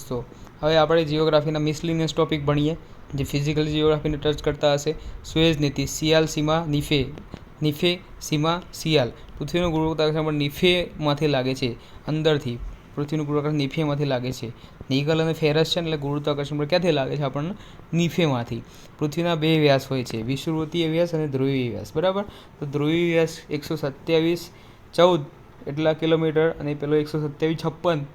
દોસ્તો હવે આપણે જીઓગ્રાફીના મિસલિનિયસ ટોપિક ભણીએ જે ફિઝિકલ જીઓગ્રાફીને ટચ કરતા હશે. સુએઝ નીતિ, સિયાલ સીમા, નીફે સીમા, સિયાલ. પૃથ્વીનું ગુરુત્વાકર્ષણ પણ નીફેમાંથી લાગે છે, અંદરથી પૃથ્વીનું ગુરુત્વાકર્ષણ નીફેમાંથી લાગે છે. નિકલ અને ફેરસ છે ને એટલે ગુરુત્વાકર્ષણ પણ ક્યાંથી લાગે છે આપણને? નીફેમાંથી. પૃથ્વીના બે વ્યાસ હોય છે, વિષુવવૃત્તીય વ્યાસ અને ધ્રુવીય વ્યાસ. બરાબર. તો ધ્રુવીય વ્યાસ 127.14 એટલા કિલોમીટર અને પેલો 127.56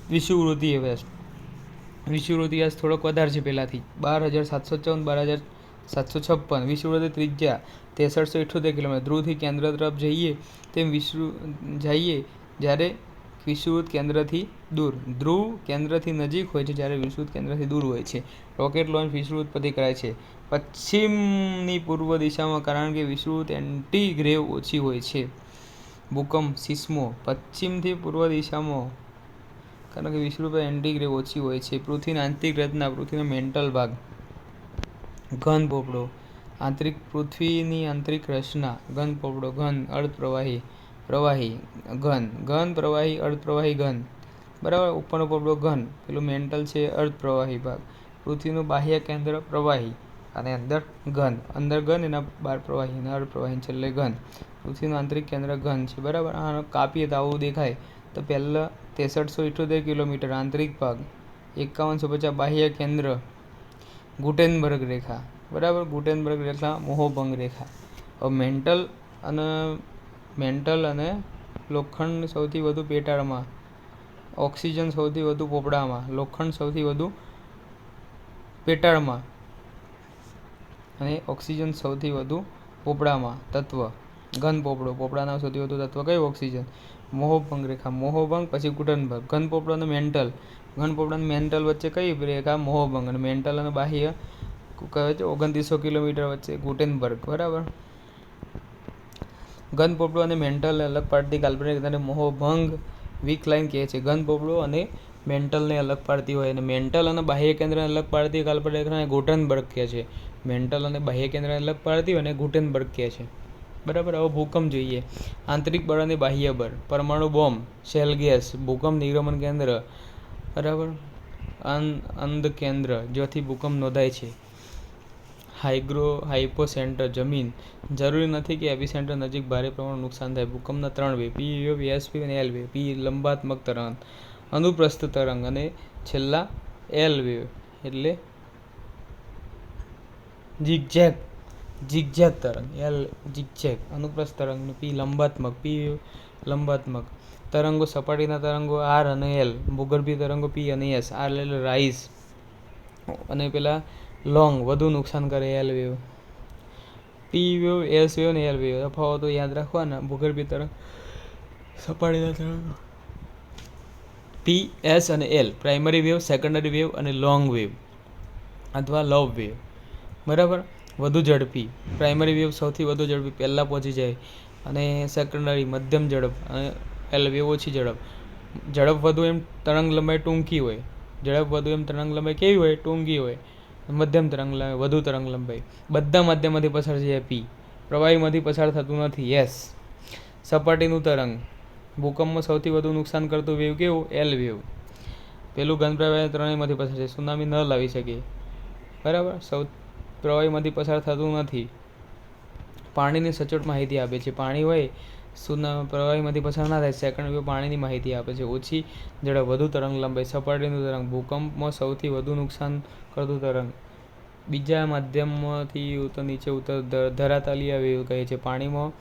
વિષુવવૃત્તીય વ્યાસ. વિષુવવૃત્તીય વ્યાસ થોડોક વધારે છે પહેલાંથી, 12,754 12,756. વિષુવવૃત્તીય ત્રિજ્યા 6378 કિલોમીટર. ધ્રુવથી કેન્દ્ર તરફ જઈએ તેમ જ્યારે વિષુવવૃત્ત કેન્દ્રથી દૂર. ધ્રુવ કેન્દ્રથી નજીક હોય છે જ્યારે વિષુવવૃત્ત કેન્દ્રથી દૂર હોય છે. રોકેટ લોન્ચ વિષુવવૃત્ત પરથી કરાય છે પશ્ચિમની પૂર્વ દિશામાં, કારણ કે વિષુવવૃત્ત એન્ટી-ગ્રેવ ઓછી હોય છે. ભૂકંપ, સિસ્મો પશ્ચિમથી પૂર્વ દિશામાં, કારણ કે વિષુવવૃત્ત પર એન્ટી-ગ્રેવ ઓછી હોય છે. પૃથ્વીની આંતરિક રચના, પૃથ્વીનો મેન્ટલ ભાગ. ઘન પોપડો, પૃથ્વીની આંતરિક રચના. ઘન પોપડો, ઘન, અર્ધપ્રવાહી, પ્રવાહી, ઘન, ઘન, પ્રવાહી, અર્ધપ્રવાહી, ઘન. બરાબર. ઉપરનો પોપડો ઘન, પેલું મેન્ટલ છે અર્ધપ્રવાહી ભાગ. પૃથ્વીનું બાહ્ય કેન્દ્ર પ્રવાહી અને અંદર ઘન, અંદર ઘન એના બહાર પ્રવાહી અને અર્ધપ્રવાહી છેલ્લે ઘન. પૃથ્વીનું આંતરિક કેન્દ્ર ઘન છે. બરાબર. આનો કાપીએ તો આવું દેખાય. તો પહેલાં 6378 કિલોમીટર આંતરિક ભાગ, 5150 બાહ્ય કેન્દ્ર, ગુટેનબર્ગ રેખા. બરાબર. ગુટેનબર્ગ રેખા, મોહોભંગ રેખા. હવે મેન્ટલ અને લોખંડ સૌથી વધુ પેટાળમાં, ઓક્સિજન સૌથી વધુ પોપડામાં, લોખંડ સૌથી વધુ પેટાળમાં અને ઓક્સિજન સૌથી વધુ પોપડામાં. તત્વ ઘન પોપડો, પોપડાના સૌથી વધુ તત્વ કયું? ઓક્સિજન. મોહોભંગ રેખા, મોહોભંગ પછી ગુટેનબર્ગ. ઘન પોપડો અને મેન્ટલ, ઘન પોપડો અને મેન્ટલ વચ્ચે કઈ રેખા? મોહોભંગ. અને મેન્ટલ અને બાહ્ય કહે છે 2900 કિલોમીટર વચ્ચે ગુટેનબર્ગ. બરાબર. ઘન પોપડો અને મેન્ટલને અલગ પાડતી કાલ્પનિક રેખાને મોહોભંગ વીક લાઇન કહે છે. ઘન પોપડો અને મેન્ટલને અલગ પાડતી હોય અને મેન્ટલ અને બાહ્ય કેન્દ્રને અલગ પાડતી કાલ્પનિક રેખાને ગુટેનબર્ગ કહે છે. મેન્ટલ અને બાહ્ય કેન્દ્રને અલગ પાડતી હોય અને ગુટેનબર્ગ કહે છે. બરાબર. હવે ભૂકંપ જોઈએ. આંતરિક બળ અને બાહ્ય બળ. પરમાણુ બોમ્બ, શેલ ગેસ, ભૂકંપ નિર્ગમન કેન્દ્ર. બરાબર. અંધ કેન્દ્ર જ્યાંથી ભૂકંપ નોંધાય છે. હાઇપોસેન્ટર જમીન. જરૂરી નથી કે એપિસેન્ટર નજીક ભારે પ્રમાણમાં નુકસાન થાય. ભૂકંપના 3 વેવ, પી વેવ, એસ વેવ અને એલ વેવ. પી લંબાત્મક તરંગ, અનુપ્રસ્થ તરંગ અને છેલ્લા એલ વેવ એટલે ઝિગઝેગ તરંગ. એલ ઝિગઝેગ અનુપ્રસ્થ તરંગ, પી લંબાત્મક, પી વેવ લંબાત્મક. તરંગો સપાટીના તરંગો આર અને એલ, ભૂગર્ભીય તરંગો પી અને એસ. આર એટલે રાઇઝ અને પેલા લોંગ વધુ નુકસાન કરે એલ વેવ. પી વેવ, એસ વેવ અને એલ વેવ તફાવતો યાદ રાખવાના. ભૂગર્ભીય તરંગ, સપાટીના તરંગો પી, એસ અને L. Primary wave, secondary wave અને લોંગ વેવ અથવા લવ વેવ. બરાબર. વધુ ઝડપી. પ્રાઇમરી વેવ સૌથી વધુ ઝડપી, પહેલાં પહોંચી જાય, અને સેકન્ડરી મધ્યમ ઝડપ અને એલ વેવ ઓછી ઝડપ. ઝડપ વધુ એમ તરંગ લંબાઈ ટૂંકી હોય. ઝડપ વધુ એમ તરંગ લંબાઈ કેવી હોય? ટૂંકી હોય. મધ્યમ તરંગ લંબાઈ, વધુ તરંગ લંબાઈ. બધા માધ્યમમાંથી પસાર થઈ જાય પી. પ્રવાહીમાંથી પસાર થતું નથી એસ. સપાટીનું તરંગ. ભૂકંપમાં સૌથી વધુ નુકસાન કરતું વેવ કેવું? L wave. પેલું ઘન પ્રવાહી ત્રણેયમાંથી પસાર છે, સુનામી ન લાવી શકે. બરાબર. પ્રવાહીમાંથી પસાર થતું નથી. પાણીની સચોટ માહિતી આપે છે. પાણી હોય પ્રવાહીમાંથી પસાર ના થાય. સેકન્ડ વેવ પાણીની માહિતી આપે છે. ઓછી ઝડપ, વધુ તરંગ લંબાઈ. સપાટીનું તરંગ. ભૂકંપમાં સૌથી વધુ નુકસાન કરતું તરંગ. બીજા માધ્યમમાંથી નીચે ધરાતલીય વેવ કહે છે. પાણીમાં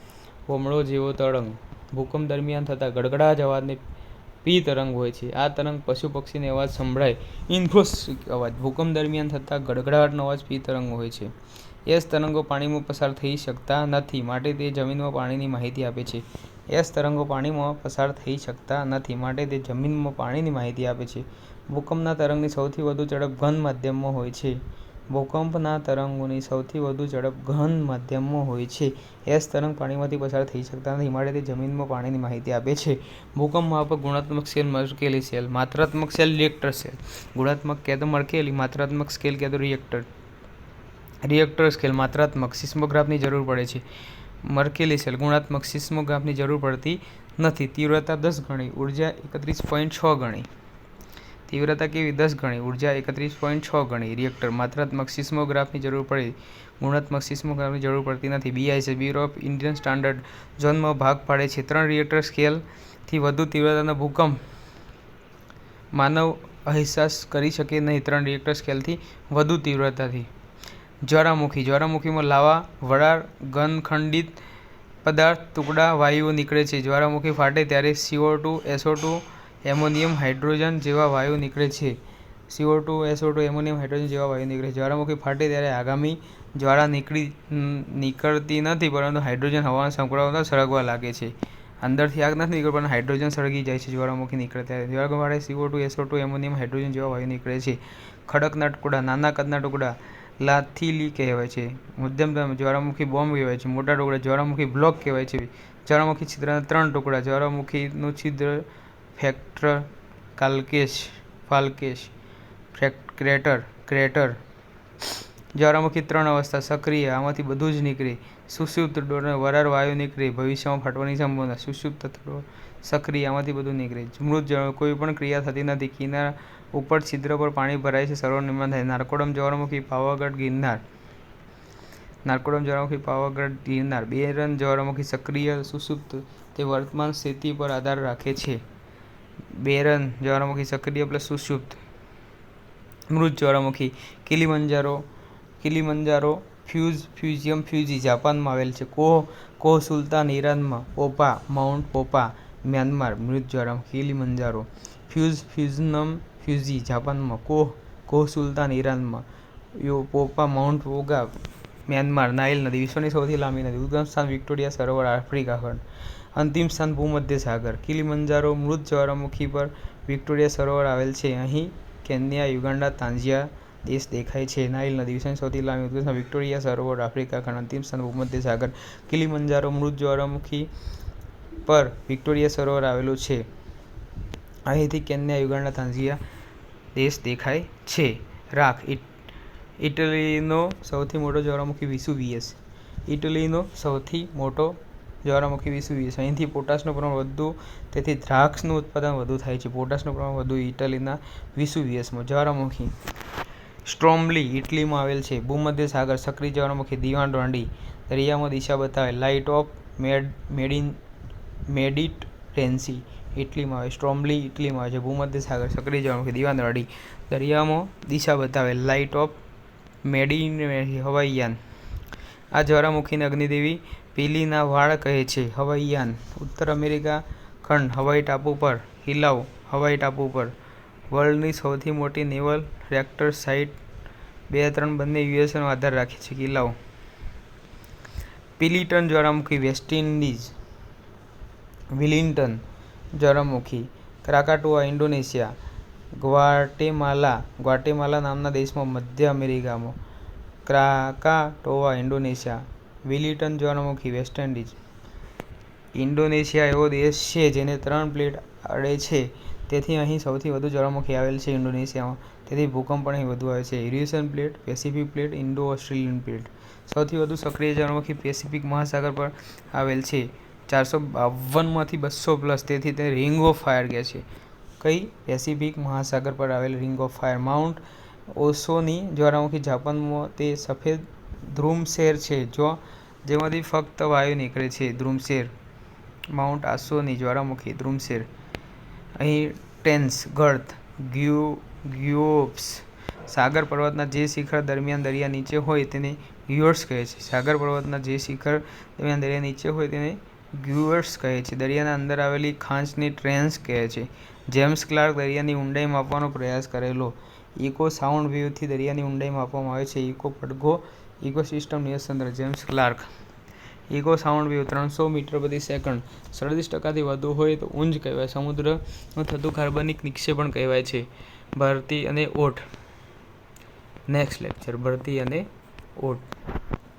ભમરો જેવો તરંગ. ભૂકંપ દરમિયાન થતા ગડગડાટ અવાજને પી તરંગ હોય છે. આ તરંગ પશુ પક્ષીને અવાજ સંભળાય. ઇન્ફ્રાસોનિક અવાજ. ભૂકંપ દરમિયાન થતા ગડગડાટનો અવાજ પી તરંગ હોય છે. એસ તરંગો પાણીમાં પસાર થઈ શકતા નથી, માટે તે જમીનમાં પાણીની માહિતી આપે છે. એસ તરંગો પાણીમાં પસાર થઈ શકતા નથી, માટે તે જમીનમાં પાણીની માહિતી આપે છે. ભૂકંપના તરંગની સૌથી વધુ ઝડપ ઘન માધ્યમમાં હોય છે. ભૂકંપના તરંગોની સૌથી વધુ ઝડપ ઘન માધ્યમમાં હોય છે. એસ તરંગ પાણીમાંથી પસાર થઈ શકતા નથી, માટે તે જમીનમાં પાણીની માહિતી આપે છે. ભૂકંપ માપક ગુણાત્મક સ્કેલ, મર્કેલી સ્કેલ. માત્રાત્મક સ્કેલ, રિએક્ટર સ્કેલ. ગુણાત્મક કહે તો મર્કેલી, માત્રાત્મક સ્કેલ કહે તો રિએક્ટર સ્કેલ. માત્રાત્મક સિસ્મોગ્રાફની જરૂર પડે છે. મર્કેલી સ્કેલ. ગુણાત્મક સિસ્મોગ્રાફની જરૂર પડતી નથી. તીવ્રતા 10 ગણી, ઉર્જા 31.6 ગણી. તીવ્રતા કેવી? 10 ગણી. ઉર્જા 31.6 ગણી. રિએક્ટર માત્રાત્મક સિસ્મોગ્રાફની જરૂર પડે, ગુણાત્મક સિસ્મોગ્રાફની જરૂર પડતી નથી. BIS bureau of Indian standard ઝોનમાં ભાગ પાડે છે. 3 રિએક્ટર સ્કેલથી વધુ તીવ્રતાના ભૂકંપ માનવ અહેસાસ કરી શકે નહીં. 3 રિએક્ટર સ્કેલથી વધુ તીવ્રતાથી. જ્વાળામુખી. જ્વાળામુખીમાં લાવા, વરાળ, ઘનખંડિત પદાર્થ, ટુકડા, વાયુઓ નીકળે છે. જ્વાળામુખી ફાટે ત્યારે CO2, SO2, એમોનિયમ હાઇડ્રોજન જેવા વાયુ નીકળે છે. CO2, SO2, એમોનિયમ હાઇડ્રોજન જેવા વાયુ નીકળે છે. જ્વાળામુખી ફાટે ત્યારે આગામી જ્વાળા નીકળતી નથી, પરંતુ હાઇડ્રોજન હવાના સંકળાતા સળગવા લાગે છે. અંદરથી આગ નથી નીકળતી, પણ હાઇડ્રોજન સળગી જાય છે. જ્વાળામુખી નીકળે ત્યારે જ્વાળામુખી ફાટે CO2, SO2, એમોનિયમ હાઇડ્રોજન જેવા વાયુ નીકળે છે. ખડકના ટુકડા. નાના કદના ટુકડા લાથીલી કહેવાય છે. મધ્યમ જ્વાળામુખી બોમ્બ કહેવાય છે. મોટા ટુકડા જ્વાળામુખી બ્લોક કહેવાય છે. જ્વાળામુખી છિદ્રના 3 ટુકડા. જ્વાળામુખીનું છિદ્ર, ફ્રેક્ચર, ફાલ્કેશ, ક્રેટર. જ્વાળામુખી 3 અવસ્થા. સક્રિય, આમાંથી બધું જ નીકળે. સુષુપ્ત, વરાળ વાયુ નીકળે, ભવિષ્યમાં ફાટવાની સંભાવના. સુષુપ્ત, સક્રિય, આમાંથી બધું નીકળે. મૃત, કોઈ પણ ક્રિયા થતી નથી. કિનારા ઉપર છિદ્ર પર પાણી ભરાય છે, સરોવર નિર્માણ થાય. નારકોડમ જ્વાળામુખી, પાવાગઢ, ગિરનાર. નારકોડમ જ્વાળામુખી, પાવાગઢ, ગિરનાર. બેરન જ્વાળામુખી, સક્રિય, સુષુપ્ત, તે વર્તમાન સ્થિતિ પર આધાર રાખે છે. બેરન જ્વાળામુખી, સક્રિય પ્લસ સુષુપ્ત. મૃત જ્વાળામુખી. કિલીમંજારો, ફ્યુઝિયમ ફ્યુજી, જાપાનમાં આવેલ છે. કોહ સુલ્તાન, ઈરાનમાં. પોપા, માઉન્ટ પોપા, મ્યાનમાર. મૃત જ્વાળામુખી. કિલીમંજારો. ફ્યુઝિયમ ફ્યુજી, જાપાનમાં. કોહ સુલ્તાન, ઈરાનમાં. પોપા, માઉન્ટ પોપા, મ્યાનમાર. નાઇલ નદી વિશ્વની સૌથી લાંબી નદી. ઉદ્ગમ સ્થાન વિક્ટોરિયા સરોવર, આફ્રિકા ખંડ. અંતિમ સ્થાન ભૂમધ્ય સાગર. કિલીમંજારો મૃત જ્વાળામુખી પર વિક્ટોરિયા સરોવર આવેલ છે. અહીં કેન્યા, યુગાન્ડા, તાંઝાનિયા દેશ દેખાય છે. નાઇલ નદી વિશ્વની સૌથી લાંબી. ઉદ્ગમ સ્થાન વિક્ટોરિયા સરોવર, આફ્રિકા ખંડ. અંતિમ સ્થાન ભૂમધ્ય સાગર. કિલીમંજારો મૃત જ્વાળામુખી પર વિક્ટોરિયા સરોવર આવેલું છે. અહીંથી કેન્યા, યુગાન્ડા, તાંઝાનિયા દેશ દેખાય છે. રાખ. ઇટલીનો સૌથી મોટો જ્વાળામુખી વેસુવિયસ. ઇટલીનો સૌથી મોટો જ્વાળામુખી વેસુવિયસ. અહીંથી પોટાશનું પ્રમાણ વધુ, તેથી દ્રાક્ષનું ઉત્પાદન વધુ થાય છે. પોટાશનું પ્રમાણ વધુ ઇટલીના વેસુવિયસમાં. જ્વાળામુખી સ્ટ્રોમ્બલી ઇટલીમાં આવેલ છે. ભૂમધ્ય સાગર. સક્રિય જ્વાળામુખી. દીવાન રોંડી. દરિયામાં દિશા બતાવે. લાઇટ ઓફ મેડિટરેન્સી ઇટલીમાં આવે. સ્ટ્રોમ્બલી ઇટલીમાં આવે છે. ભૂમધ્ય સાગર. સક્રિય જ્વાળામુખી. દીવાન રોંડી. દરિયામાં દિશા બતાવે. Light of Mediterranean. હવાઈયાન. આ જ્વાળામુખીને અગ્નિદેવી પેલીના વાળ કહે છે. હવાઈયાન. ઉત્તર અમેરિકા ખંડ. હવાઈ ટાપુ પર. હિલાવ. હવાઈ ટાપુ પર. વર્લ્ડની સૌથી મોટી નેવલ રેક્ટર સાઇટ. 2-3 બંને યુએસનો આધાર રાખે છે. કિલ્લાઓ. પિલિટન જ્વાળામુખી, વેસ્ટ ઇન્ડીઝ. વિલિંગ્ટન જ્વાળામુખી, ક્રાકાટુઆ, ઇન્ડોનેશિયા. ગ્વાટેમાલા નામના દેશમાં, મધ્ય અમેરિકામાં. Krakatoa, Indonesia. વિલિંગ્ટન જ્વાળામુખી, વેસ્ટ ઇન્ડીઝ. ઇન્ડોનેશિયા એવો દેશ છે જેને 3 પ્લેટ અડે છે, તેથી અહીં સૌથી વધુ જ્વાળામુખી આવેલ છે ઇન્ડોનેશિયામાં. તેથી ભૂકંપ પણ અહીં વધુ આવે છે. Eurasian plate, Pacific plate, Indo-Australian plate. સૌથી વધુ સક્રિય જ્વાળામુખી પેસિફિક મહાસાગર પર આવેલ છે. 452માંથી 200 પ્લસ, તેથી તેને રિંગ ઓફ ફાયર કહે છે. કઈ? પેસિફિક મહાસાગર પર આવેલ રિંગ ઓફ ફાયર. માઉન્ટ ઓશોની જ્વાળામુખી, જાપાનમાં. તે સફેદ ધ્રુમશેર છે જેમાંથી ફક્ત વાયુ નીકળે છે. ધ્રુમશેર. માઉન્ટ આશોની જ્વાળામુખી, ધ્રુમશેર. અહીં ટેન્સ, ગર્ત, ગ્યુઓપ્સ. સાગર પર્વતના જે શિખર દરમિયાન દરિયા નીચે હોય તેને ગ્યુઅર્સ કહે છે. સાગર પર્વતના જે શિખર દરમિયાન દરિયા નીચે હોય તેને ગ્યુઅર્સ કહે છે. દરિયાના અંદર આવેલી ખાંચને ટ્રેન્સ કહે છે. જેમ્સ ક્લાર્ક દરિયાની ઊંડાઈ માપવાનો પ્રયાસ કરેલો. ઇકો સાઉન્ડ વેવથી દરિયાની ઊંડાઈ માપવામાં આવે છે. ઇકો પડઘો, ઇકોસિસ્ટમ નિયંત્રણ. James clerk. Eco sound wave 300 metre પ્રતિ સેકન્ડ 37% વધુ હોય તો ઊંજ કહેવાય. સમુદ્રમાં થતું કાર્બનિક નિક્ષેપણ કહેવાય છે. ભરતી અને ઓટ. Next lecture. ભરતી અને ઓટ.